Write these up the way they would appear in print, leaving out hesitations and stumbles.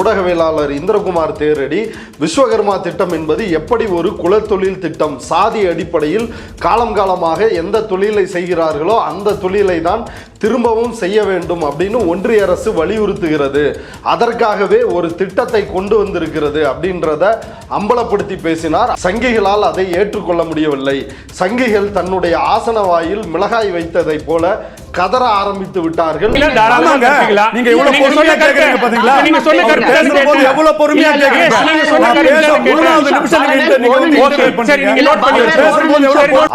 ஊடகவியலாளர் இந்திரகுமார் தேரடி விஸ்வகர்மா திட்டம் என்பது எப்படி ஒரு குலத்தொழில் திட்டம், சாதி அடிப்படையில் காலம் காலமாக எந்த தொழிலை செய்கிறார்களோ அந்த தொழிலை தான் திரும்பவும் செய்ய வேண்டும் அப்படின்னு ஒன்றிய அரசு வலியுறுத்துகிறது. அதற்காகவே ஒரு திட்டத்தை கொண்டு வந்திருக்கிறது அப்படின்றத அம்பலப்படுத்தி பேசினார். சங்கிகளால் அதை ஏற்றுக்கொள்ள முடியவில்லை. சங்கிகள் தன்னுடைய ஆசன வாயில் மிளகாய் வைத்ததை போல கதற ஆரம்பித்து விட்டார்கள்.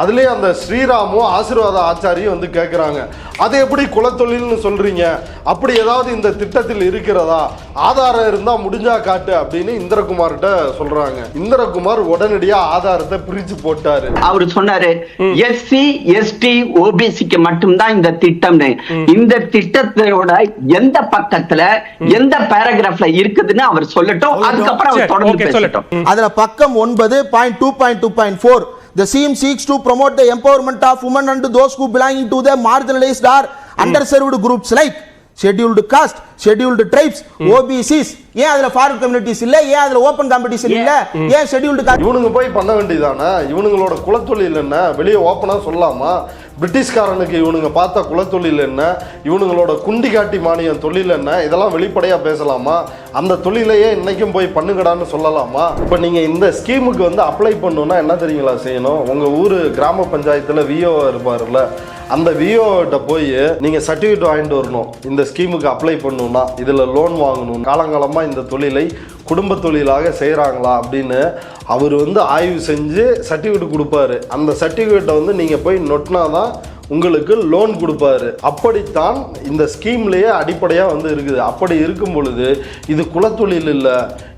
அதுலயே அந்த ஸ்ரீராமும் ஆசீர்வாத ஆச்சாரியும் வந்து கேட்கிறாங்க, அது எப்படி குலத்தொழில்னு சொல்றீங்க, அப்படி ஏதாவது இந்த திட்டத்தில் இருக்கிறதா, ஆதாரம் இருந்தா முடிஞ்சா காட்டு அப்படின்னு இந்திரகுமார்கிட்ட சொல்றாங்க. இந்திரகுமார் உடனடியா ஆதாரத்தை பிரிச்சு போட்டாரு. அவரு சொன்னாரு எஸ்சி எஸ்டி ஓபிசிக்கு மட்டும்தான் இந்த திட்டம்னு. இந்த திட்டத்தோட எந்த பக்கத்துல எந்த பேராகிராஃப்ல இருக்குதுன்னு அவர் சொல்லட்டும், அதுக்கப்புறம் அவர் தொடர்ந்து பேசட்டும். அதுல பக்கம் 9.2.2.4 The scheme seeks to promote the empowerment of women and those who belong to the marginalized or underserved groups like scheduled caste, scheduled tribes, OBCs. ஏன் அதுல ஃபாரின் கம்யூனிட்டிஸ் இல்ல, ஏன் அதுல ஓபன் காம்படிஷன் இல்ல, ஏன் ஷெட்யூல்டு காஸ்ட்? இவனுங்க போய் பண்ண வேண்டியதானே? இவனுங்களோட குலத்தொழில் என்ன வெளியே ஓப்பனா சொல்லலாமா? பிரிட்டிஷ்காரனுக்கு இவனுங்க பார்த்த குலத்தொழில் என்ன, இவனுங்களோட குண்டி காட்டி மானியம் தொழில் என்ன, இதெல்லாம் வெளிப்படையா பேசலாமா? அந்த தொழிலையே இன்னைக்கும் போய் பண்ணுங்கடான்னு சொல்லலாமா? இப்போ நீங்க இந்த ஸ்கீமுக்கு வந்து அப்ளை பண்ணணும்னா என்ன தெரியுங்களா செய்யணும்? உங்க ஊர் கிராம பஞ்சாயத்துல விஓ இருப்பாருல்ல, அந்த விஓட்ட போய் நீங்க சர்டிஃபிகேட் வாங்கிட்டு வரணும். இந்த ஸ்கீமுக்கு அப்ளை பண்ணணும்னா, இதுல லோன் வாங்கணும், காலங்காலமா இந்த தொழிலை குடும்ப தொழிலாக செய்கிறாங்களா அப்படின்னு அவர் வந்து ஆய்வு செஞ்சு சர்டிஃபிகேட் கொடுப்பாரு. அந்த சர்டிஃபிகேட்டை வந்து நீங்கள் போய் நொட்டினாதான் உங்களுக்கு லோன் கொடுப்பாரு. அப்படித்தான் இந்த ஸ்கீம்லேயே அடிப்படையாக வந்து இருக்குது. அப்படி இருக்கும் பொழுது இது குலத்தொழில் இல்லை,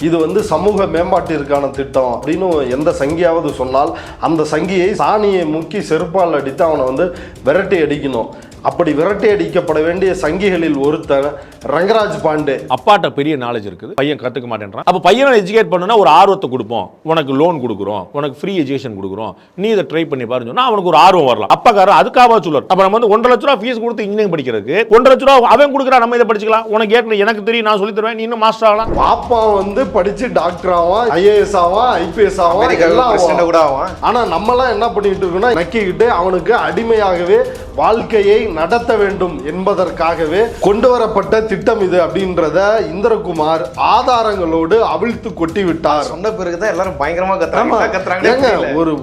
இது வந்து சமூக மேம்பாட்டிற்கான திட்டம் அப்படின்னு எந்த சங்கியாவது சொன்னால் அந்த சங்கியை சாணியை முக்கி செருப்பால் அடித்து அவனை வந்து விரட்டி அடிக்கணும். அப்படி விரட்டி அடிக்கப்பட வேண்டிய சங்கிகளில் ஒருத்தர் ரங்கராஜ் பாண்டே. அப்பாட்ட பெரிய நாலேஜ் இருக்குது, பையன் கற்றுக்க மாட்டேன்றான். அப்போ பையனை எஜுகேட் பண்ணணும்னா ஒரு ஆர்வத்தை கொடுப்போம், உனக்கு லோன் கொடுக்குறோம், உனக்கு ஃப்ரீ எஜுகேஷன் கொடுக்குறோம், நீ இதை ட்ரை பண்ணி பாருன்னு சொன்னா அவனுக்கு ஒரு ஆர்வம் வரலாம். அப்பாக்காரர் அதுக்காக சொல்லுவார், அப்போ நம்ம வந்து 1.5 லட்ச ரூபா ஃபீஸ் கொடுத்து இன்ஜினியரிங் படிக்கிறதுக்கு 1.5 லட்ச ரூபா அவன் கொடுக்குறா, நம்ம இதை படிச்சுக்கலாம், உனக்கு ஏற்கனவே எனக்கு தெரியும், நான் சொல்லி தருவேன், நீ இன்னும் மாஸ்டர் ஆகலாம். பாப்பா வந்து படிச்சு டாக்டர் ஆவான், ஐஏஎஸ் ஆவான், ஐபிஎஸ் ஆவான், எல்லாம் கூட ஆவான். ஆனா நம்மலாம் என்ன பண்ணிட்டு இருக்கோம்னா நக்கிக்கிட்டு அவனுக்கு அடிமையாகவே வாழ்க்கையை நடத்த வேண்டும் என்பதற்காகவே கொண்டு வரப்பட்ட திட்டம் இது அப்படின்றத இந்திரகுமார் ஆதாரங்களோடு அவிழ்த்து கொட்டி விட்டார். சொன்ன பிறகுதான் எல்லாரும் பயங்கரமா கத்துறாங்க. ஒரு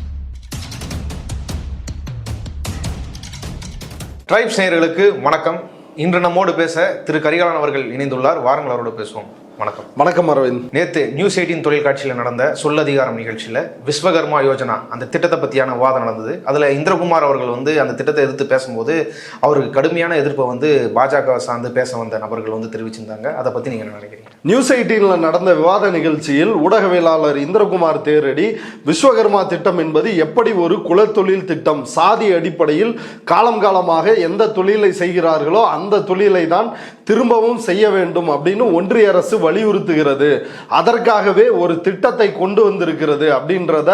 ட்ரைப்ஸ் நேயர்களுக்கு வணக்கம். இன்று நம்மோடு பேச திரு கரிகாலன் அவர்கள் இணைந்துள்ளார். வாருங்கள் அவரோடு பேசுவோம். வணக்கம். வணக்கம் அரவிந்த். நேற்று நியூஸ் 18 தொழிற்காட்சியில் நடந்த சொல்லதிகாரம் நிகழ்ச்சியில் விஸ்வகர்மா யோஜனா அந்த திட்டத்தை பற்றியான விவாதம் நடந்தது. அதில் இந்திரகுமார் அவர்கள் வந்து அந்த திட்டத்தை எதிர்த்து பேசும்போது அவருக்கு கடுமையான எதிர்ப்பை வந்து பாஜக சார்ந்து பேச வந்த நபர்கள் வந்து தெரிவிச்சிருந்தாங்க. அதை பற்றி நீங்கள் என்ன நினைக்கிறீங்க? நியூஸ் 18 நடந்த விவாத நிகழ்ச்சியில் ஊடகவியலாளர் இந்திரகுமார் தேரடி விஸ்வகர்மா திட்டம் என்பது எப்படி ஒரு குலத்தொழில் திட்டம், சாதி அடிப்படையில் காலம் காலமாக எந்த தொழிலை செய்கிறார்களோ அந்த தொழிலை தான் திரும்பவும் செய்ய வேண்டும் அப்படின்னு ஒன்றிய அரசு வலியுறுத்துகிறது. அதற்காகவே ஒரு திட்டத்தை கொண்டு வந்திருக்கிறது அப்படின்றத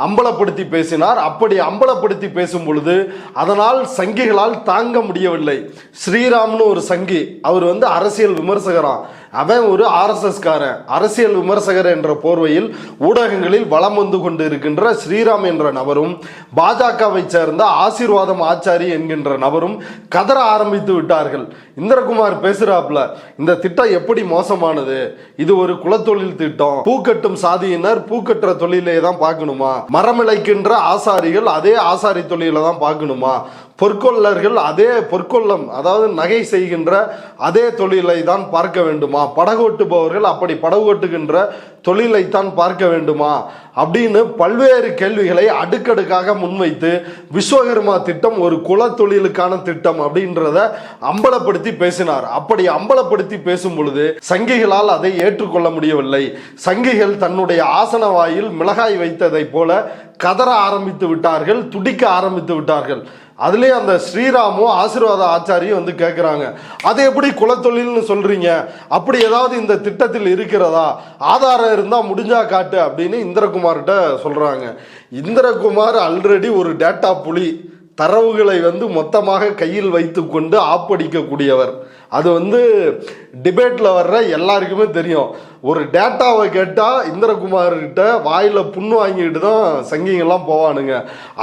அம்பலப்படுத்தி பேசினார். அப்படி அம்பலப்படுத்தி பேசும் பொழுது அதனால் சங்கிகளால் தாங்க முடியவில்லை. ஸ்ரீராம்னு ஒரு சங்கி, அவர் வந்து அரசியல் விமர்சகரா, அவன் ஒரு RSS காரன், அரசியல் விமர்சகர் என்ற போர்வையில் ஊடகங்களில் வலம் வந்து கொண்டு இருக்கின்ற ஸ்ரீராம் என்ற நபரும் பாஜகவை சேர்ந்த ஆசீர்வாதம் ஆச்சாரி என்கின்ற நபரும் கதற ஆரம்பித்து விட்டார்கள். இந்திரகுமார் பேசுறாப்ல, இந்த திட்டம் எப்படி மோசமானது, இது ஒரு குலத்தொழில் திட்டம், பூக்கட்டும் சாதியினர் பூக்கட்டுற தொழிலே தான் பார்க்கணுமா, மரமிழைக்கின்ற ஆசாரிகள் அதே ஆசாரி தொழில தான் பார்க்கணுமா, பொற்கொள்ளர்கள் அதே பொற்கொள்ளம் அதாவது நகை செய்கின்ற அதே தொழிலை தான் பார்க்க வேண்டுமா, படகோட்டுபவர்கள் அப்படி படகோட்டுகின்ற தொழிலைத்தான் பார்க்க வேண்டுமா அப்படின்னு பல்வேறு கேள்விகளை அடுக்கடுக்காக முன்வைத்து விஸ்வகர்மா திட்டம் ஒரு குல தொழிலுக்கான திட்டம் அப்படின்றத அம்பலப்படுத்தி பேசினார். அப்படி அம்பலப்படுத்தி பேசும் பொழுது சங்கிகளால் அதை ஏற்றுக்கொள்ள முடியவில்லை. சங்கிகள் தன்னுடைய ஆசன வாயில் மிளகாய் வைத்ததை போல கதற ஆரம்பித்து விட்டார்கள், துடிக்க ஆரம்பித்து விட்டார்கள். அதுலேயே அந்த ஸ்ரீராமும் ஆசீர்வாத ஆச்சாரியும் வந்து கேட்குறாங்க, அது எப்படி குலத்தொழில்னு சொல்றீங்க, அப்படி ஏதாவது இந்த திட்டத்தில் இருக்கிறதா, ஆதாரம் இருந்தால் முடிஞ்சா காட்டு அப்படின்னு இந்திரகுமார்கிட்ட சொல்றாங்க. இந்திரகுமார் ஆல்ரெடி ஒரு டேட்டா புலி, தரவுகளை வந்து மொத்தமாக கையில் வைத்து கொண்டு ஆப்படிக்கக்கூடியவர். அது வந்து டிபேட்ல வர்ற எல்லாருக்குமே தெரியும். ஒரு டேட்டாவை கேட்டா இந்திரகுமார் கிட்ட வாயில புண்ணு வாங்கிட்டு தான் சங்கிங்கெல்லாம் போவானுங்க.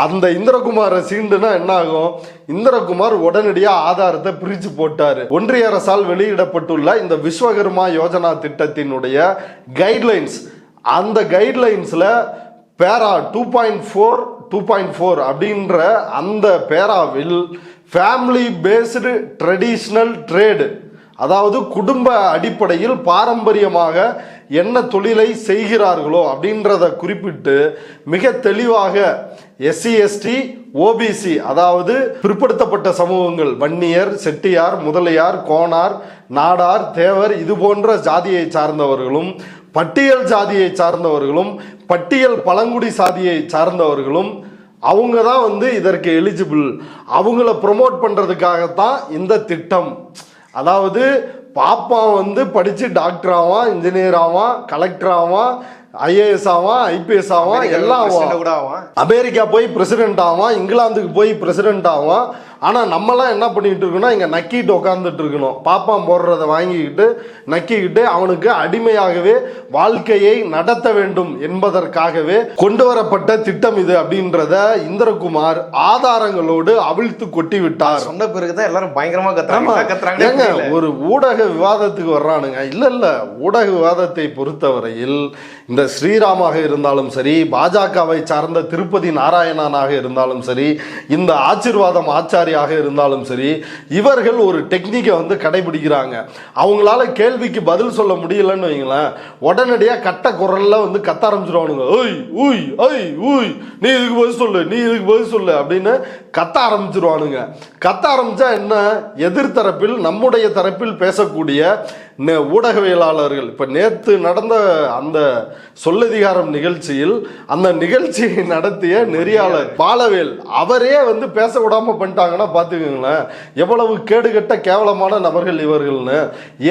அந்த இந்திரகுமாரை சீண்டுனா என்ன ஆகும்? இந்திரகுமார் உடனடியாக ஆதாரத்தை பிரித்து போட்டார். ஒன்றிய அரசால் வெளியிடப்பட்டுள்ள இந்த விஸ்வகர்மா யோஜனா திட்டத்தினுடைய கைட்லைன்ஸ், அந்த கைட்லைன்ஸ்ல பேரா 2.4 அப்படின்ற அந்த பேராவில் ஃபேமிலி பேஸ்டு ட்ரெடிஷ்னல் ட்ரேடு, அதாவது குடும்ப அடிப்படையில் பாரம்பரியமாக என்ன தொழிலை செய்கிறார்களோ அப்படின்றத குறிப்பிட்டு மிக தெளிவாக எஸ்சி எஸ்டி ஓபிசி, அதாவது பிற்படுத்தப்பட்ட சமூகங்கள், வன்னியர், செட்டியார், முதலியார், கோனார், நாடார், தேவர், இது போன்ற ஜாதியை சார்ந்தவர்களும், பட்டியல் ஜாதியை சார்ந்தவர்களும், பட்டியல் பழங்குடி சாதியை சார்ந்தவர்களும் அவங்க தான் வந்து இதற்கு எலிஜிபிள். அவங்கள ப்ரொமோட் பண்றதுக்காகத்தான் இந்த திட்டம். அதாவது பாப்பா வந்து படிச்சு டாக்டர் ஆவான், இன்ஜினியர் ஆவான், கலெக்டர் ஆவான், ஐஏஎஸ் ஆவான், ஐபிஎஸ் ஆவான், எல்லாம் ஆவான். அமெரிக்கா போய் பிரசிடென்ட் ஆவான், இங்கிலாந்துக்கு போய் பிரசிடென்ட் ஆவான். ஆனா நம்மலாம் என்ன பண்ணிட்டு இருக்கோம்னா இங்க நக்கிட்டு உட்காந்துட்டு இருக்கணும். பாப்பான் போடுறத வாங்கிக்கிட்டு நக்கிக்கிட்டு அவனுக்கு அடிமையாகவே வாழ்க்கையை நடத்த வேண்டும் என்பதற்காகவே கொண்டு வரப்பட்ட திட்டம் இது அப்படின்றத இந்திரகுமார் ஆதாரங்களோடு அவிழ்த்து கொட்டி விட்டார். சொன்ன பிறகுதான் எல்லாரும் பயங்கரமா கத்துறாங்க. ஒரு ஊடக விவாதத்துக்கு வர்றானுங்க. இல்ல ஊடக விவாதத்தை பொறுத்தவரையில் இந்த ஸ்ரீராமாக இருந்தாலும் சரி, பாஜகவை சார்ந்த திருப்பதி நாராயணனாக இருந்தாலும் சரி, இந்த ஆசீர்வாதம் ஆச்சாரியாக இருந்தாலும் சரி, இவர்கள் ஒரு டெக்னிக்கை வந்து கடைபிடிக்கிறாங்க. அவங்களால கேள்விக்கு பதில் சொல்ல முடியலன்னு வைங்களேன், உடனடியா கட்ட குரல்ல வந்து கத்த ஆரம்பிச்சிருவானுங்க. ஓய் ஊய் ஓய் ஊய், நீ இதுக்கு பதில் சொல்லு, நீ இதுக்கு பதில் சொல்லு அப்படின்னு கத்த ஆரம்பிச்சிருவானுங்க. கத்த ஆரம்பிச்சா என்ன, எதிர்த்தரப்பில் நம்முடைய தரப்பில் பேசக்கூடிய ஊடகவியலாளர்கள், இப்ப நேத்து நடந்த அந்த சொல்லதிகாரம் நிகழ்ச்சியில் அந்த நிகழ்ச்சியை நடத்திய நெறியாளர் பாலவேல் அவரே வந்து பேச விடாம பண்ணிட்டாங்கன்னா பாத்துக்கோங்களேன் எவ்வளவு கேடுகட்ட கேவலமான நபர்கள் இவர்கள்னு.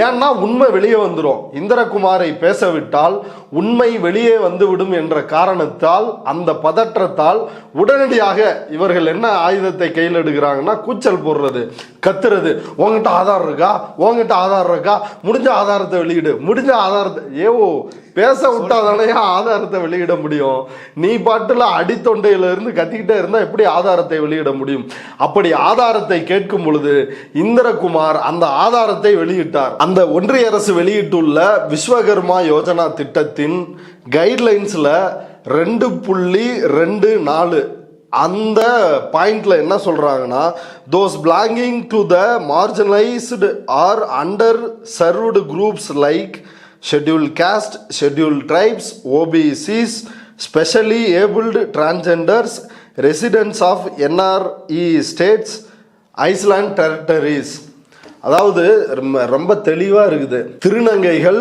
ஏன்னா உண்மை வெளியே வந்துடும். இந்திரகுமாரை பேசவிட்டால் உண்மை வெளியே வந்துவிடும் என்ற காரணத்தால், அந்த பதற்றத்தால் உடனடியாக இவர்கள் என்ன ஆயுதத்தை கையில் எடுக்கிறாங்கன்னா கூச்சல் போடுறது, கத்துறது. உங்ககிட்ட ஆதாரம் இருக்கா, உங்ககிட்ட ஆதாரம் இருக்கா, முடிஞ்ச ஆதாரத்தை வெளியிடு, முடிஞ்ச ஆதாரத்தை. ஏவோ பேச விட்டாதானே ஆதாரத்தை வெளியிட முடியும்? நீ பாட்டுல அடித்தொண்டையில இருந்து கத்திக்கிட்டே இருந்தா எப்படி ஆதாரத்தை வெளியிட முடியும்? அப்படி ஆதாரத்தை கேட்கும் பொழுது இந்திரகுமார் அந்த ஆதாரத்தை வெளியிட்டார். அந்த ஒன்றிய அரசு வெளியிட்டுள்ள விஸ்வகர்மா யோஜனா திட்டத்தின் கைட்லைன்ஸ்ல 2.24 அந்த பாயிண்ட்ல என்ன சொல்றாங்கன்னா, those belonging to the marginalized or underserved groups like scheduled caste, scheduled tribes, OBCs, specially abled transgenders, residents of NRE states, Iceland territories. அதாவது ரொம்ப தெளிவா இருக்குது. திருநங்கைகள்,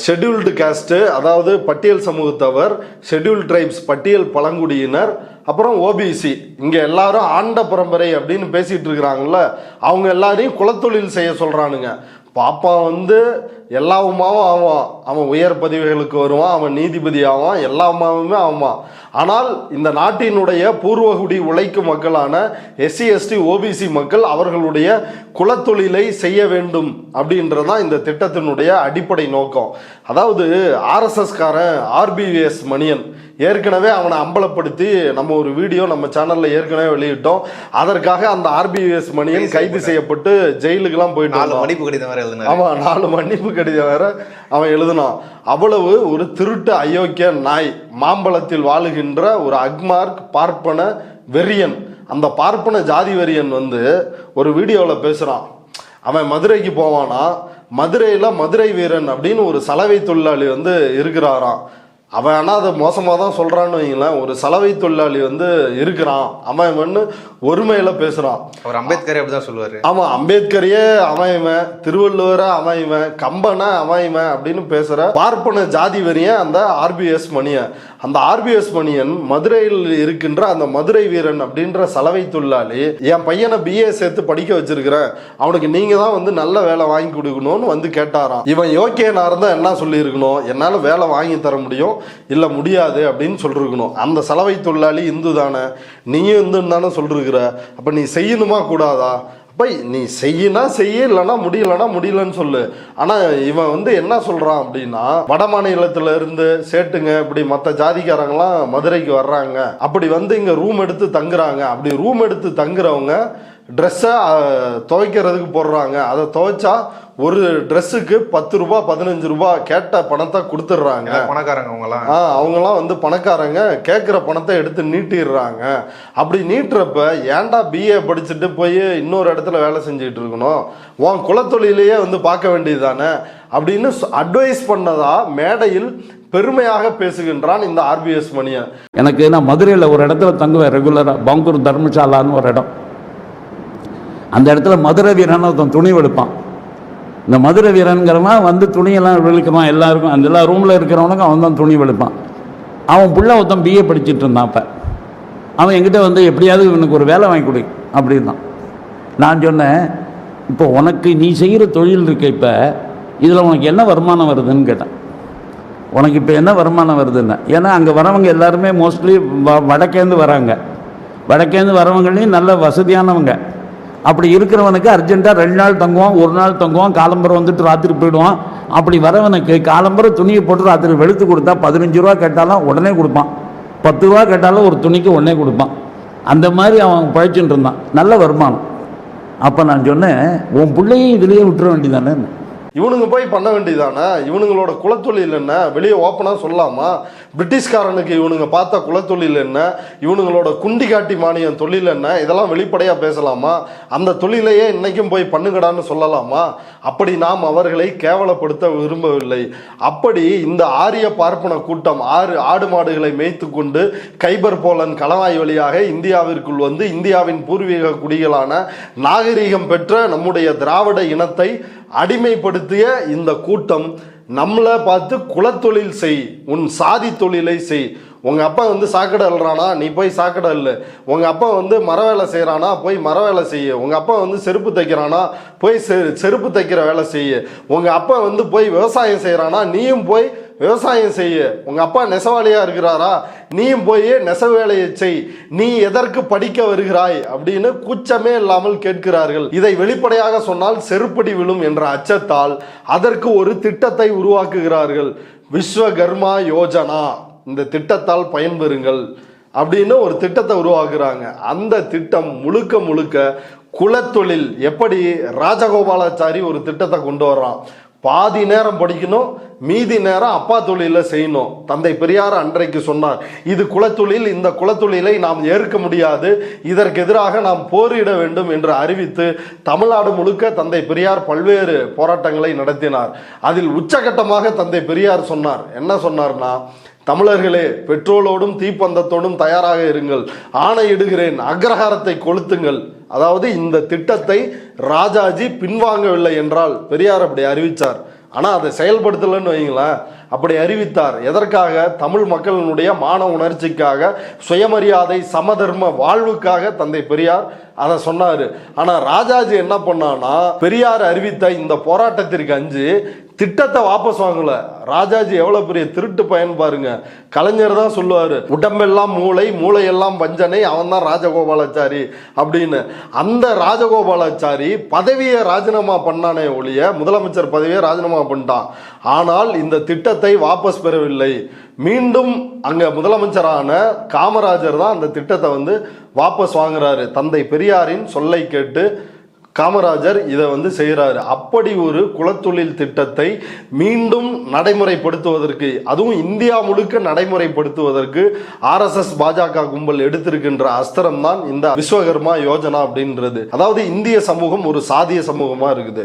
ஷெட்யூல்டு காஸ்ட் அதாவது பட்டியல் சமூகத்தவர், ஷெட்யூல்டு ட்ரைப்ஸ் பட்டியல் பழங்குடியினர், அப்புறம் ஓபிசி, இங்க எல்லாரும் ஆண்ட பரம்பரை அப்படின்னு பேசிட்டு இருக்கிறாங்கல்ல, அவங்க எல்லாரையும் குலத்தொழில் செய்ய சொல்றானுங்க. பாப்பா வந்து எல்லா உமாவும் ஆவான், அவன் உயர் பதவிகளுக்கு வருவான், அவன் நீதிபதி ஆவான், எல்லா உமாவுமே ஆவான். ஆனால் இந்த நாட்டினுடைய பூர்வகுடி உழைக்கும் மக்களான எஸ்சி எஸ்டி ஓபிசி மக்கள் அவர்களுடைய குலத்தொழிலை செய்ய வேண்டும் அப்படின்றதான் இந்த திட்டத்தினுடைய அடிப்படை நோக்கம். அதாவது ஆர்எஸ்எஸ் காரன் ஆர்பிவிஎஸ் மணியன் ஏற்கனவே அவனை அம்பலப்படுத்தி நம்ம ஒரு வீடியோ நம்ம சேனல்ல ஏற்கனவே வெளியிட்டோம். அதற்காக அந்த ஆர்பிவிஎஸ் மணியன் கைது செய்யப்பட்டு ஜெயிலுக்கெல்லாம் போயிட்டு 4 மன்னிப்பு கடிதம் வேற எழுதினான். ஆமா, 4 மன்னிப்பு கடிதம் வேற அவன் எழுதினான். அவ்வளவு ஒரு திருட்டு அயோக்கிய நாய், மாம்பழத்தில் வாழுகின்ற ஒரு அக்மார்க் பார்ப்பன வெறியன். அந்த பார்ப்பன ஜாதி வெறியன் வந்து ஒரு வீடியோவில் பேசுறான். அவன் மதுரைக்கு போவானா, மதுரையில மதுரை வீரன் அப்படின்னு ஒரு சலவை தொழிலாளி வந்து இருக்கிறாராம். அவன் ஆனால் அதை மோசமாக தான் சொல்கிறான்னு வைங்களேன். ஒரு சலவை தொழிலாளி வந்து இருக்கிறான், அவன் ஒருமையில பேசுகிறான். அவர் அம்பேத்கரே அப்படிதான் சொல்லுவார். ஆமாம், அம்பேத்கரையே அவன், திருவள்ளுவரை அவன், கம்பனை அவன் அப்படின்னு பேசுகிற பார்ப்பன ஜாதி வரியன் அந்த ஆர்பிஎஸ் மணியன். அந்த ஆர்பிஎஸ் மணியன் மதுரையில் இருக்கின்ற அந்த மதுரை வீரன் அப்படின்ற சலவை தொழிலாளி, என் பையனை பிஏ சேர்த்து படிக்க வச்சிருக்கிறேன், அவனுக்கு நீங்கள் தான் வந்து நல்ல வேலை வாங்கி கொடுக்கணும்னு வந்து கேட்டாராம். இவன் யோக்கியனா இருந்தால் என்ன சொல்லியிருக்கணும், என்னால் வேலை வாங்கி தர முடியும், இல்லை முடியாது அப்படின்னு சொல்லிருக்கணும். அந்த சலவை தொழிலாளி இந்து தானே, நீயும் இந்துன்னு தானே சொல்லிருக்கிற, அப்போ நீ செய்யணுமா கூடாதா? அப்ப நீ செய்யினா செய்ய, இல்லைன்னா முடியலன்னா முடியலன்னு சொல்லு. ஆனா இவன் வந்து என்ன சொல்றான் அப்படின்னா, வட மாநிலத்துல இருந்து சேட்டுங்க இப்படி மற்ற ஜாதிக்காரங்களாம் மதுரைக்கு வர்றாங்க, அப்படி வந்து இங்க ரூம் எடுத்து தங்குறாங்க. அப்படி ரூம் எடுத்து தங்குறவங்க ட்ரெஸ்ஸை துவைக்கிறதுக்கு போடுறாங்க. அதை துவைச்சா ஒரு ட்ரெஸ்ஸுக்கு 10 ரூபா 15 ரூபா கேட்ட பணத்தை கொடுத்துட்றாங்க. பணக்காரங்க அவங்களாம் வந்து பணக்காரங்க, கேட்குற பணத்தை எடுத்து நீட்டிடுறாங்க. அப்படி நீட்டுறப்ப ஏன்டா பிஏ படிச்சுட்டு போய் இன்னொரு இடத்துல வேலை செஞ்சுட்டு இருக்கணும், உன் குலத்தொழிலையே வந்து பார்க்க வேண்டியது தானே அப்படின்னு அட்வைஸ் பண்ணதா மேடையில் பெருமையாக பேசுகின்றான் இந்த ஆர்பிஎஸ் மணியன். எனக்கு நான் மதுரையில் ஒரு இடத்துல தங்குவேன் ரெகுலராக, பங்கூர் தர்மசாலான்னு ஒரு இடம். அந்த இடத்துல மதுரை வீரன் ஒருத்தன் துணி வெளுப்பான். இந்த மதுரை வீரன்கிறவன் வந்து துணியெல்லாம் வெளுக்குவான் எல்லாருக்கும், அந்த எல்லா ரூமில் இருக்கிறவனுக்கும் அவன் தான் துணி வெளுப்பான். அவன் புள்ள ஒருத்தன் பிஏ படிச்சுட்டு இருந்தான். அப்போ அவன் என்கிட்ட வந்து எப்படியாவது இவனுக்கு ஒரு வேலை வாங்கி கொடு அப்படின்னான். நான் சொன்னேன், இப்போ உனக்கு நீ செய்கிற தொழில் இருக்க, இப்போ இதில் உனக்கு என்ன வருமானம் வருதுன்னு கேட்டேன். உனக்கு இப்போ என்ன வருமானம் வருதுன்னு. ஏன்னா அங்கே வரவங்க எல்லாருமே மோஸ்ட்லி வடக்கேந்து வராங்க. வடக்கேந்து வரவங்களையும் நல்ல வசதியானவங்க. அப்படி இருக்கிறவனுக்கு அர்ஜென்ட்டாக 2 நாள் தங்குவான், 1 நாள் தங்குவான், காலம்பரம் வந்துட்டு ராத்திரி போயிடுவான். அப்படி வரவனுக்கு காலம்பரம் துணியை போட்டு ராத்திரி வெளுத்து கொடுத்தா 15 ரூபா கேட்டாலும் உடனே கொடுப்பான், 10 ரூபா கேட்டாலும் ஒரு துணிக்கு உடனே கொடுப்பான். அந்த மாதிரி அவன் பழிச்சுட்டு இருந்தான், நல்ல வருமானம். அப்போ நான் சொன்னேன், உன் பிள்ளையும் இதுலேயே விட்டுற வேண்டியதானே. இவனுங்க போய் பண்ண வேண்டியதானே, இவனுங்களோட குலத்தொழில் என்ன வெளியே ஓப்பனாக சொல்லலாமா? பிரிட்டிஷ்காரனுக்கு இவனுங்க பார்த்த குலத்தொழில் என்ன, இவனுங்களோட குண்டி காட்டி மானியம் தொழில் என்ன, இதெல்லாம் வெளிப்படையாக பேசலாமா? அந்த தொழிலையே இன்னைக்கும் போய் பண்ணுங்கடான்னு சொல்லலாமா? அப்படி நாம் அவர்களை கேவலப்படுத்த விரும்பவில்லை. அப்படி இந்த ஆரிய பார்ப்பன கூட்டம் ஆடு மாடுகளை மேய்த்து கொண்டு கைபர் போலன் கணவாய் வழியாக இந்தியாவிற்குள் வந்து இந்தியாவின் பூர்வீக குடிகளான நாகரீகம் பெற்ற நம்முடைய திராவிட இனத்தை அடிமைப்படுத்திய இந்த கூட்டம் நம்மளை பார்த்து குலத்தொழில் செய், உன் சாதி தொழிலை செய். உங்க அப்பா வந்து சாக்கடை அல்றானா, நீ போய் சாக்கடை இல்லை. உங்க அப்பா வந்து மர வேலை செய்யறானா, போய் மர வேலை செய்ய. உங்க அப்பா வந்து செருப்பு தைக்கிறானா, போய் செருப்பு தைக்கிற வேலை செய்ய. உங்க அப்பா வந்து போய் விவசாயம் செய்யறானா, நீயும் போய் விவசாயம் செய்ய. உங்க அப்பா நெசவாளியா இருக்கிறாரா, நீயும் போய் நெசவு வேலையை செய். நீ எதற்கு படிக்க வருகிறாய் அப்படின்னு கூச்சமே இல்லாமல் கேட்கிறார்கள். இதை வெளிப்படையாக சொன்னால் செருப்படி விழும் என்ற அச்சத்தால் அதற்கு ஒரு திட்டத்தை உருவாக்குகிறார்கள். விஸ்வகர்மா யோஜனா, இந்த திட்டத்தால் பயன்பெறுங்கள் அப்படின்னு ஒரு திட்டத்தை உருவாக்குறாங்க. அந்த திட்டம் முழுக்க முழுக்க குலத்தொழில். எப்படி ராஜகோபாலாச்சாரி ஒரு திட்டத்தை கொண்டு வர்றான், பாதி நேரம் படிக்கணும், மீதி நேரம் அப்பா தொழில செய்யணும். தந்தை பெரியார் அன்றைக்கு சொன்னார், இது குலத்தொழில், இந்த குலத்தொழிலை நாம் ஏற்க முடியாது, இதற்கு எதிராக நாம் போரிட வேண்டும் என்று அறிவித்து தமிழ்நாடு முழுக்க தந்தை பெரியார் பல்வேறு போராட்டங்களை நடத்தினார். அதில் உச்சகட்டமாக தந்தை பெரியார் சொன்னார், என்ன சொன்னார்னா, தமிழர்களே, பெட்ரோலோடும் தீப்பந்தத்தோடும் தயாராக இருங்கள், ஆணையிடுகிறேன், அக்ரஹாரத்தை கொளுத்துங்கள். அதாவது இந்த திட்டத்தை ராஜாஜி பின்வாங்கவில்லை என்றால், பெரியார் அப்படி அறிவித்தார். ஆனால் அதை செயல்படுத்தலைன்னு வைங்களேன். அப்படி அறிவித்தார். எதற்காக? தமிழ் மக்களினுடைய மான உணர்ச்சிக்காக, சுயமரியாதை சமதர்ம வாழ்வுக்காக தந்தை பெரியார் அதை சொன்னார். ஆனால் ராஜாஜி என்ன பண்ணான்னா, பெரியார் அறிவித்த இந்த போராட்டத்திற்கு அஞ்சு திட்டத்தை வாபஸ் வாங்கல. ராஜாஜி எவ்வளவு பெரிய திருட்டு பயன் பாருங்க. கலைஞர் தான் சொல்லுவார், உடம்பெல்லாம் மூளை, மூளையெல்லாம் வஞ்சனை, அவன் தான் ராஜகோபாலாச்சாரி அப்படின்னு. அந்த ராஜகோபாலாச்சாரி பதவியை ராஜினாமா பண்ணானே ஒழிய, முதலமைச்சர் பதவியை ராஜினாமா பண்ணிட்டான். ஆனால் இந்த திட்டத்தை வாபஸ் பெறவில்லை. மீண்டும் அங்க முதலமைச்சரான காமராஜர் தான் அந்த திட்டத்தை வந்து வாபஸ் வாங்குறாரு. தந்தை பெரியாரின் சொல்லை கேட்டு காமராஜர் இதை வந்து செய்கிறாரு. அப்படி ஒரு குலத்தொழில் திட்டத்தை மீண்டும் நடைமுறைப்படுத்துவதற்கு, அதுவும் இந்தியா முழுக்க நடைமுறைப்படுத்துவதற்கு RSS பாஜக கும்பல் எடுத்திருக்கின்ற அஸ்திரம் தான் இந்த விஸ்வகர்மா யோஜனா அப்படின்றது. அதாவது இந்திய சமூகம் ஒரு சாதிய சமூகமா இருக்குது.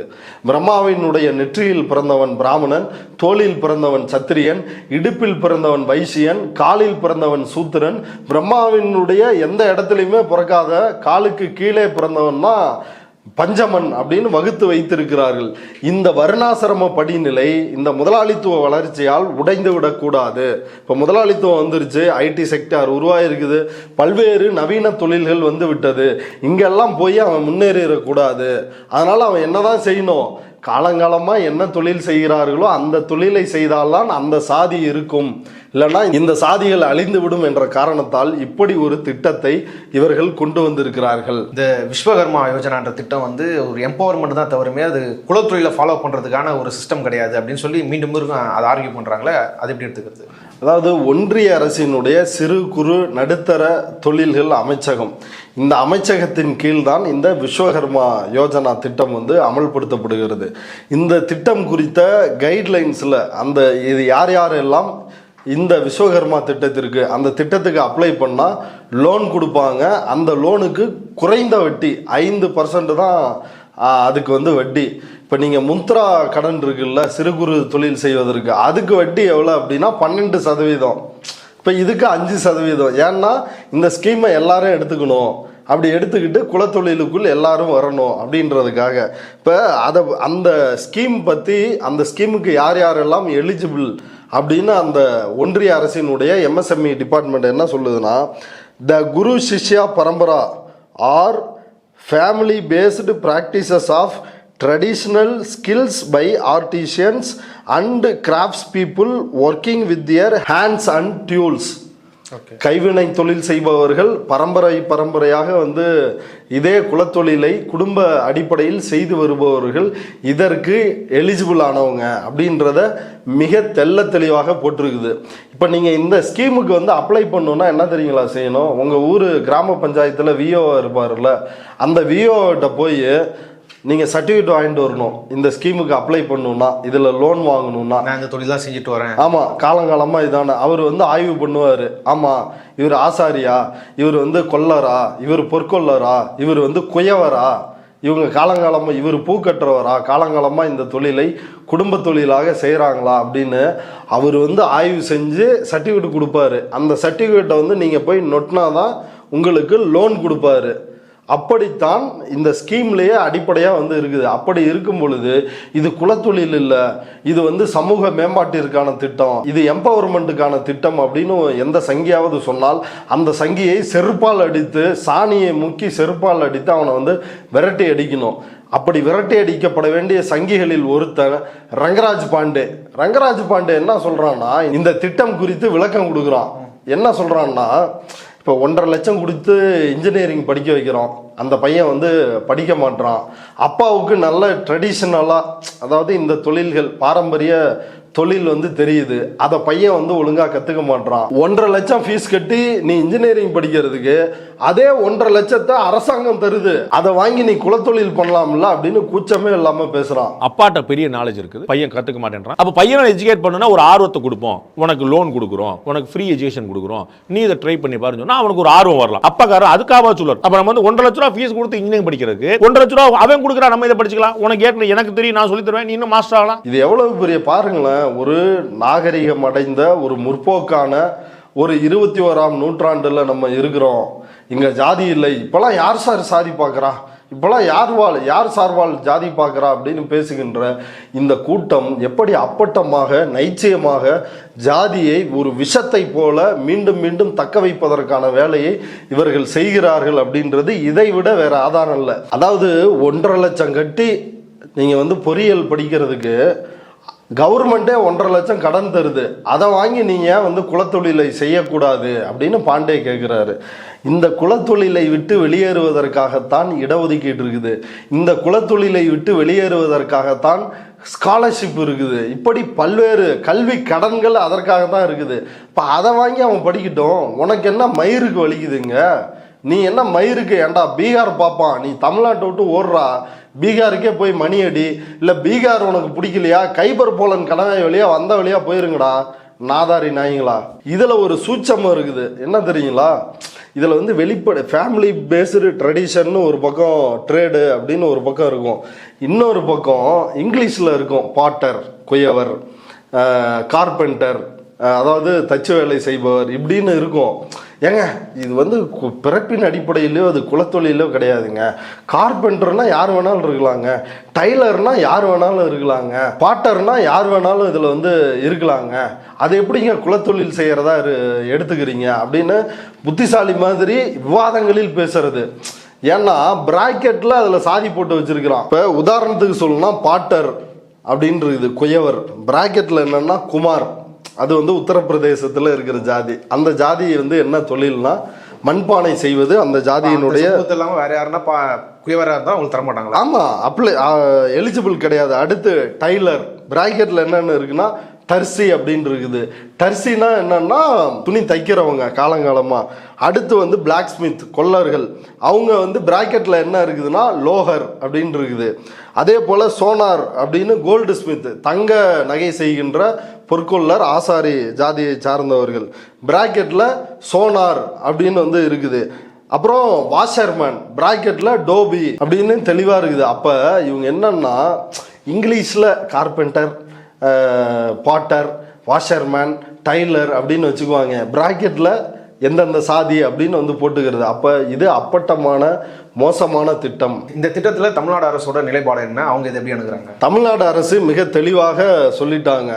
பிரம்மாவினுடைய நெற்றியில் பிறந்தவன் பிராமணன், தோளில் பிறந்தவன் சத்திரியன், இடுப்பில் பிறந்தவன் வைசியன், காலில் பிறந்தவன் சூத்திரன். பிரம்மாவினுடைய எந்த இடத்துலையுமே பிறக்காத காலுக்கு கீழே பிறந்தவன் தான் பஞ்சமன் அப்படின்னு வகுத்து வைத்திருக்கிறார்கள். இந்த வர்ணாசிரம படிநிலை இந்த முதலாளித்துவ வளர்ச்சியால் உடைந்து விடக்கூடாது. இப்போ முதலாளித்துவம் வந்துருச்சு, ஐடி செக்டார் உருவாயிருக்குது, பல்வேறு நவீன தொழில்கள் வந்து விட்டது. இங்கெல்லாம் போய் அவன் முன்னேறிடக்கூடாது. அதனால அவன் என்னதான் செய்யணும், காலங்காலமா என்ன தொழில் செய்கிறார்களோ அந்த தொழிலை செய்தால்தான் அந்த சாதி இருக்கும், இல்லைன்னா இந்த சாதிகள் அழிந்து விடும் என்ற காரணத்தால் இப்படி ஒரு திட்டத்தை இவர்கள் கொண்டு வந்திருக்கிறார்கள். இந்த விஸ்வகர்மா யோஜனான்ற திட்டம் வந்து ஒரு எம்பவர்மெண்ட் தான் தவிரமே அது குலத்தொழிலை ஃபாலோ பண்ணுறதுக்கான ஒரு சிஸ்டம் கிடையாது அப்படின்னு சொல்லி மீண்டும் அதை ஆர்கியூ பண்ணுறாங்களே, அது எப்படி எடுத்துக்கிறது? அதாவது ஒன்றிய அரசினுடைய சிறு குறு நடுத்தர தொழில்கள் அமைச்சகம், இந்த அமைச்சகத்தின் கீழ்தான் இந்த விஸ்வகர்மா யோஜனா திட்டம் வந்து அமல்படுத்தப்படுகிறது. இந்த திட்டம் குறித்த கைட்லைன்ஸில் இது யார் யாரெல்லாம் இந்த விஸ்வகர்மா திட்டத்திற்கு அந்த திட்டத்துக்கு அப்ளை பண்ணால் லோன் கொடுப்பாங்க, அந்த லோனுக்கு குறைந்த வட்டி 5% தான் அதுக்கு வந்து வட்டி. இப்போ நீங்கள் முத்ரா கடன் இருக்குல்ல சிறு குறு தொழில் செய்வதற்கு, அதுக்கு வட்டி எவ்வளோ அப்படின்னா 12%. இப்போ இதுக்கு 5%. ஏன்னா இந்த ஸ்கீமை எல்லாரும் எடுத்துக்கணும், அப்படி எடுத்துக்கிட்டு குலத்தொழிலுக்குள் எல்லாரும் வரணும் அப்படின்றதுக்காக. இப்போ அந்த ஸ்கீம் பற்றி, அந்த ஸ்கீமுக்கு யார் யாரெல்லாம் எலிஜிபிள் அப்படின்னு அந்த ஒன்றிய அரசினுடைய MSME டிபார்ட்மெண்ட் என்ன சொல்லுதுன்னா, the guru shishya parampara are family based practices of traditional skills by artisans and crafts people working with their hands and tools. கைவினை தொழில் செய்பவர்கள் பரம்பரையாக வந்து இதே குலத்தொழிலை குடும்ப அடிப்படையில் செய்து வருபவர்கள் இதற்கு எலிஜிபிள் ஆனவங்க அப்படின்றத மிக தெளிவாக போட்டிருக்குது. இப்போ நீங்கள் இந்த ஸ்கீமுக்கு வந்து அப்ளை பண்ணணுன்னா என்ன தெரியுங்களா செய்யணும்? உங்கள் ஊர் கிராம பஞ்சாயத்தில் விஓ இருப்பார்ல, அந்த விஓட்ட போய் நீங்கள் சர்டிஃபிகேட் வாங்கிட்டு வரணும். இந்த ஸ்கீமுக்கு அப்ளை பண்ணணும்னா, இதில் லோன் வாங்கணும்னா, நான் இந்த தொழில் தான் செஞ்சுட்டு வரேன். ஆமாம், காலங்காலமாக இதான அவர் வந்து ஆய்வு பண்ணுவார். ஆமாம், இவர் ஆசாரியா, இவர் வந்து கொல்லரா, இவர் பொற்கொல்லரா, இவர் வந்து குயவரா, இவங்க காலங்காலமாக இவர் பூ கட்டுறவரா, காலங்காலமாக இந்த தொழிலை குடும்ப தொழிலாக செய்கிறாங்களா அப்படின்னு அவர் வந்து ஆய்வு செஞ்சு சர்டிஃபிகேட் கொடுப்பாரு. அந்த சர்டிஃபிகேட்டை வந்து நீங்கள் போய் நொட்டினா தான் உங்களுக்கு லோன் கொடுப்பாரு. அப்படித்தான் இந்த ஸ்கீம்லேயே அடிப்படையாக வந்து இருக்குது. அப்படி இருக்கும் பொழுது இது குலத்தொழில் இல்லை, இது வந்து சமூக மேம்பாட்டிற்கான திட்டம், இது எம்பவர்மெண்ட்டுக்கான திட்டம் அப்படின்னு எந்த சங்கியாவது சொன்னால் அந்த சங்கியை செருப்பால் அடித்து, சாணியை முக்கி செருப்பால் அடித்து அவனை வந்து விரட்டி அடிக்கணும். அப்படி விரட்டி அடிக்கப்பட வேண்டிய சங்கிகளில் ஒருத்தன் ரங்கராஜ் பாண்டே. ரங்கராஜ் பாண்டே என்ன சொல்கிறான்னா, இந்த திட்டம் குறித்து விளக்கம் கொடுக்குறான். என்ன சொல்கிறான்னா, இப்போ 1.5 லட்சம் கொடுத்து இன்ஜினியரிங் படிக்க வைக்கிறோம், அந்த பையன் வந்து படிக்க மாட்டான். அப்பாவுக்கு நல்ல ட்ரெடிஷ்னலாக, அதாவது இந்த தொழில்கள் பாரம்பரிய தொழில் வந்து தெரியுது, அதை பையன் வந்து ஒழுங்காக கற்றுக்க மாட்டான். 1.5 லட்சம் ஃபீஸ் கட்டி நீ இன்ஜினியரிங் படிக்கிறதுக்கு அதே 1.5 லட்சத்தை அரசாங்கம் தருது, அதை வாங்கி நீ குலத்தொழில் பண்ணலாம்ல அப்படின்னு கூச்சமே இல்லாமல் பேசுகிறான். அப்பாட்ட பெரிய நாலேஜ் இருக்குது, பையன் கற்றுக்க மாட்டேன்றான். அப்போ பையனை எஜுகேட் பண்ணணும்னா ஒரு ஆர்வத்தை கொடுப்போம், உனக்கு லோன் கொடுக்குறோம், உனக்கு ஃப்ரீ எஜுகேஷன் கொடுக்குறோம், நீ இதை ட்ரை பண்ணி பாருன்னு சொன்னா அவனுக்கு ஒரு ஆர்வம் வரலாம். அப்பாக்காரர் அதுக்காக சொல்லுவார், அப்போ நம்ம வந்து 1.5 லட்ச ரூபா ஃபீஸ் கொடுத்து இன்ஜினியரிங் படிக்கிறதுக்கு 1.5 லட்ச ரூபா அவன் கொடுக்குறா, நம்ம இதை படிச்சுக்கலாம், உனக்கு ஏற்கனவே எனக்கு தெரியும், நான் சொல்லி தருவேன், நீ இன்னும் மாஸ்டர் ஆகலாம். இது எவ்வளவு பெரிய பாருங்களேன், ஒரு நாகரிகம் அடைந்த ஒரு முற்போக்கான ஒரு 21ஆம் நூற்றாண்டுல நம்ம இருக்கிறோம். இங்க ஜாதி இல்லை, இப்பெல்லாம் யார் சார் சாதி பார்க்கறா, இப்பெல்லாம் யார் சார்பால் ஜாதி பார்க்கறா அப்படின்னு பேசுகின்ற இந்த கூட்டம் எப்படி அப்பட்டமாக நைச்சியமாக ஜாதியை ஒரு விஷத்தை போல மீண்டும் மீண்டும் தக்க வைப்பதற்கான வேலையை இவர்கள் செய்கிறார்கள் அப்படின்றது இதை விட வேற ஆதாரம் இல்லை. அதாவது 1.5 லட்சம் கட்டி நீங்க வந்து பொறியியல் படிக்கிறதுக்கு கவர்மெண்ட்டே 1.5 லட்சம் கடன் தருது, அதை வாங்கி நீங்கள் வந்து குலத்தொழிலை செய்யக்கூடாது அப்படின்னு பாண்டே கேட்குறாரு. இந்த குலத்தொழிலை விட்டு வெளியேறுவதற்காகத்தான் இடஒதுக்கீடு இருக்குது, இந்த குலத்தொழிலை விட்டு வெளியேறுவதற்காகத்தான் ஸ்காலர்ஷிப் இருக்குது, இப்படி பல்வேறு கல்வி கடன்கள் அதற்காக தான் இருக்குது. இப்போ அதை வாங்கி அவன் படிக்கட்டும், உனக்கு என்ன மயிருக்கு வலிக்குதுங்க, நீ என்ன மயிருக்கு, ஏண்டா பீகார் பார்ப்பான், நீ தமிழ்நாட்டை விட்டு ஓடுறா, பீகாருக்கே போய் மணி அடி, இல்லை பீகார் உனக்கு பிடிக்கலையா கைபர் போலன் கணவாய் வழியா வந்த வழியா போயிருங்கடா நாதாரி நாய்ங்களா. இதில் ஒரு சூட்சமம் இருக்குது, என்ன தெரியுங்களா? இதில் வந்து வெளிப்படை ஃபேமிலி பேஸ்டு ட்ரெடிஷன் ஒரு பக்கம், ட்ரேடு அப்படின்னு ஒரு பக்கம் இருக்கும், இன்னொரு பக்கம் இங்கிலீஷில் இருக்கும் பாட்டர், குயவர், கார்பெண்டர், அதாவது தச்சு வேலை செய்பவர் இப்படின்னு இருக்கும். ஏங்க இது வந்து பிறப்பின் அடிப்படையிலோ அது குலத்தொழிலோ கிடையாதுங்க. கார்பெண்டர்னா யார் வேணாலும் இருக்கலாங்க, டைலர்னா யார் வேணாலும் இருக்கலாங்க, பாட்டர்னா யார் வேணாலும் இதில் வந்து இருக்கலாங்க, அது எப்படிங்க குலத்தொழில் செய்கிறதா எடுத்துக்கிறீங்க அப்படின்னு புத்திசாலி மாதிரி விவாதங்களில் பேசுறது. ஏன்னா பிராக்கெட்ல அதுல சாதி போட்டு வச்சிருக்கிறான். இப்ப உதாரணத்துக்கு சொல்லணும்னா பாட்டர் அப்படின்றது குயவர், பிராக்கெட்ல என்னன்னா குமார், அது வந்து உத்தரப்பிரதேசத்துல இருக்கிற ஜாதி. அந்த ஜாதி வந்து என்ன தொழில்னா மண்பானை செய்வது. அந்த ஜாதியினுடைய இல்லாம வேற யாருன்னா குயவரா இருந்தா உங்களுக்கு தர மாட்டாங்களா? ஆமா, அப்ளை எலிஜிபிள் கிடையாது. அடுத்து டைலர், பிராக்கெட்ல என்னென்ன இருக்குன்னா டர்சி அப்படின்னு இருக்குது. டர்சினா என்னன்னா துணி தைக்கிறவங்க காலங்காலமா. அடுத்து வந்து பிளாக் ஸ்மித், கொல்லர்கள், அவங்க வந்து பிராக்கெட்ல என்ன இருக்குதுன்னா லோஹர் அப்படின்னு இருக்குது. அதே போல சோனார் அப்படின்னு கோல்டு ஸ்மித், தங்க நகை செய்கின்ற பொற்கொள்ளர், ஆசாரி ஜாதியை சார்ந்தவர்கள், பிராக்கெட்ல சோனார் அப்படின்னு வந்து இருக்குது. அப்புறம் வாஷர்மேன், பிராக்கெட்ல டோபி அப்படின்னு தெளிவா இருக்குது. அப்ப இவங்க என்னன்னா இங்கிலீஷ்ல கார்பெண்டர், பாட்டர், வாஷர்மேன், டைலர் அப்படின்னு வச்சுக்குவாங்க, பிராக்கெட்ல எந்தெந்த சாதி அப்படின்னு வந்து போட்டுக்கிறது. அப்ப இது அப்பட்டமான மோசமான திட்டம். இந்த திட்டத்துல தமிழ்நாடு அரசோட நிலைப்பாடு என்ன, அவங்க இதை எப்படி அணுகுறாங்க? தமிழ்நாடு அரசு மிக தெளிவாக சொல்லிட்டாங்க.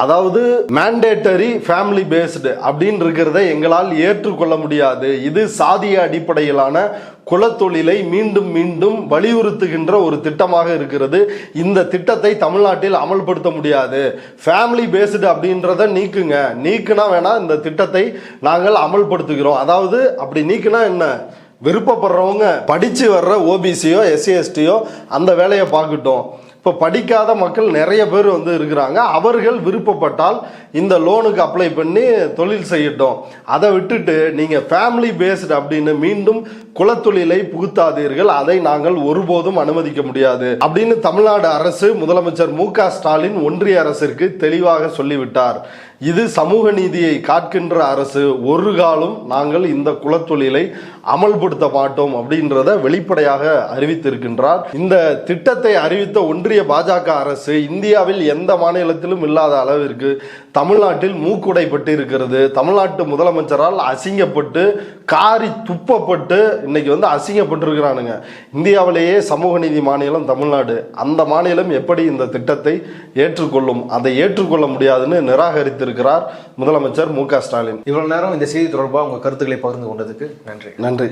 அதாவது மேண்டேட்டரி ஃபேமிலி பேஸ்டு அப்படின்னு இருக்கிறத எங்களால் ஏற்றுக்கொள்ள முடியாது. இது சாதிய அடிப்படையிலான குலத்தொழிலை மீண்டும் மீண்டும் வலியுறுத்துகின்ற ஒரு திட்டமாக இருக்கிறது. இந்த திட்டத்தை தமிழ்நாட்டில் அமல்படுத்த முடியாது. ஃபேமிலி பேஸ்டு அப்படின்றத நீக்குங்க, நீக்குனா வேணா இந்த திட்டத்தை நாங்கள் அமல்படுத்துகிறோம். அதாவது அப்படி நீக்குனா என்ன, விருப்பப்படுறவங்க படிச்சு வர்ற ஓபிசியோ எஸ்சி எஸ்டியோ அந்த வேலையை பார்க்கட்டும். இப்போ படிக்காத மக்கள் நிறைய பேர் வந்து இருக்கிறாங்க, அவர்கள் விருப்பப்பட்டால் இந்த லோனுக்கு அப்ளை பண்ணி தொழில் செய்யட்டும். அதை விட்டுட்டு நீங்கள் ஃபேமிலி பேஸ்டு அப்படின்னு மீண்டும் குலத்தொழிலை புகுத்தாதீர்கள், அதை நாங்கள் ஒருபோதும் அனுமதிக்க முடியாது அப்படின்னு தமிழ்நாடு அரசு முதலமைச்சர் மு.க. ஸ்டாலின் ஒன்றிய அரசிற்கு தெளிவாக சொல்லிவிட்டார். இது சமூக நீதியை காக்கின்ற அரசு, ஒரு காலம் நாங்கள் இந்த குலத்தொழிலை அமல்படுத்த மாட்டோம் அப்படின்றத வெளிப்படையாக அறிவித்திருக்கின்றார். இந்த திட்டத்தை அறிவித்த ஒன்றிய பாஜக அரசு இந்தியாவில் எந்த மாநிலத்திலும் இல்லாத அளவிற்கு தமிழ்நாட்டில் மூக்குடைப்பட்டு இருக்கிறது. தமிழ்நாட்டு முதலமைச்சரால் அசிங்கப்பட்டு காரி துப்பப்பட்டு இன்னைக்கு வந்து அசிங்கப்பட்டிருக்கிறானுங்க. இந்தியாவிலேயே சமூக நீதி மாநிலம் தமிழ்நாடு, அந்த மாநிலம் எப்படி இந்த திட்டத்தை ஏற்றுக்கொள்ளும்? அதை ஏற்றுக்கொள்ள முடியாதுன்னு நிராகரித்திருக்கிறார் முதலமைச்சர் மு.க. ஸ்டாலின். இவ்வளவு நேரம் இந்த செய்தி தொடர்பாக உங்க கருத்துக்களை பகிர்ந்து கொண்டதுக்கு நன்றி. நன்றி.